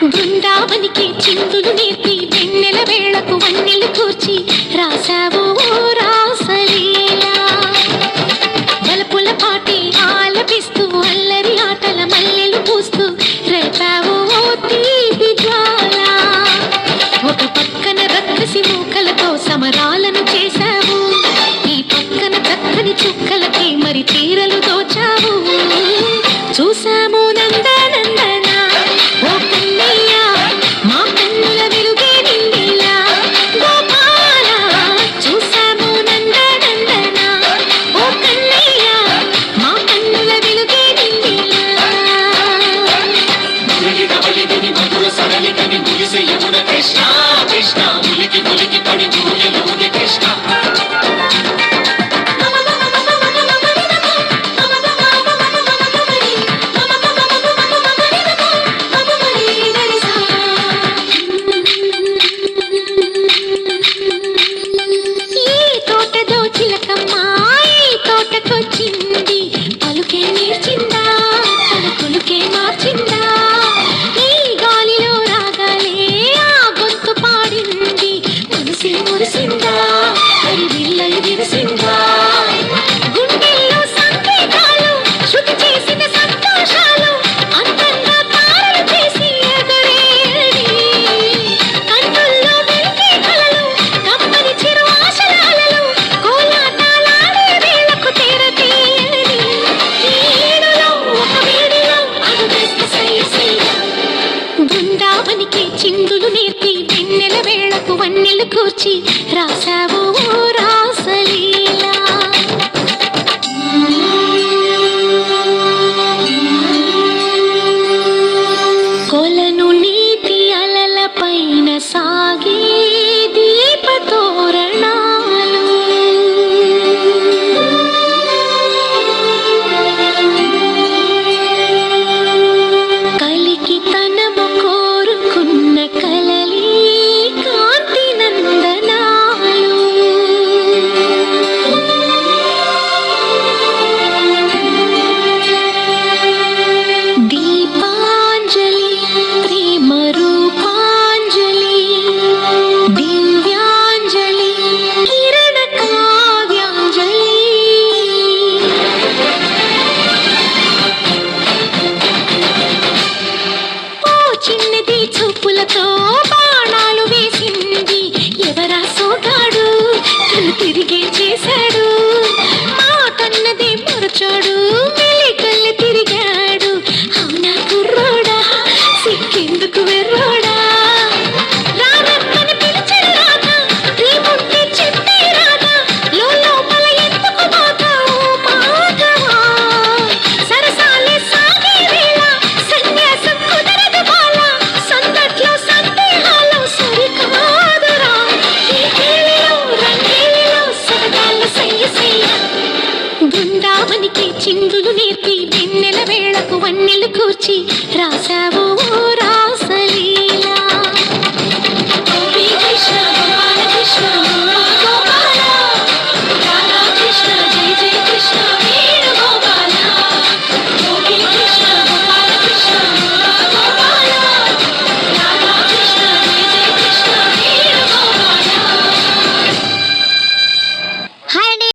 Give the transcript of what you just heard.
బృందావనికి చిందులు నేర్పి వెన్నెల వేళకు వన్నెలు కూర్చి రాసావు రాసలీలా బలపుల పాటి ఆలపిస్తూ అల్లరి ఆటల మల్లెలు పూస్తూ రేపావు తీపి జ్వాల ఒక పక్కన రక్కసి మూకలతో సమరాలను చేశావు ఈ పక్కన చక్కని చుక్కలకి మరి తీరలు దోచావు చూసాము నందనందన ఓ కన్నయ్య మా కన్నుల వెలుగే నిండిలా గోపాల చూసాము నందనందన ఓ కన్నయ్య మా కన్నుల వెలుగే నిండిలా మధుర సరళికని మురిసే యమున కృష్ణ కృష్ణ ములికి ములికి పడి జూయలోని కృష్ణ గుండెల్లో సంకేతాలు శృతి చేసిన సంతోషాలు అందంగా తారలు చేసి ఎదురేది కన్నుల్లో వెలిగే కలలు కమ్మని చిరు ఆశలాలలు కోలాటాలాడే వేళకు తెరతీయని ఈడులో ఒక వేడిలో అడుగేస్తే సయ్య బృందావనికి చిందులు నేర్పి వెన్నెల వేళకు వన్నెలు కూర్చి రాసావు రాసలీలా కొలను నీతి అలల పైన సాగే దీపతోరణాలు కలికి తనము కోరుకున్న కలలి కాంతి నందనాలు దీపాంజలి ప్రేమ రూపాంజలి దివ్యాంజలి కిరణ కావ్యాంజలి ఓ చిన్నది చూపులతో బాణాలు వేసింది ఎవరా సోగాడు తను తిరిగే చేశాడు మాటన్నది మరచాడు మెలికల్లి తిరిగాడు అవునా కుర్రోడా సిక్కెందుకు వెర్రోడా రారమ్మని పిలిచడు రాగా రేముంటే చెప్పే రాగా లోపల ఎందుకు బాగా ఓ మాధవా సరసాలే సాగే వేళ సన్యాసం కుదరదు బాల సందట్లో సందేహాలు సరికాదురా ఈ కేళిలో రంగేలిలో సరదాల సయ్య సయ్య బృందావనికి చిందులు నేర్పి వెన్నెల వేళకు వన్నెలు కూర్చి రాసావు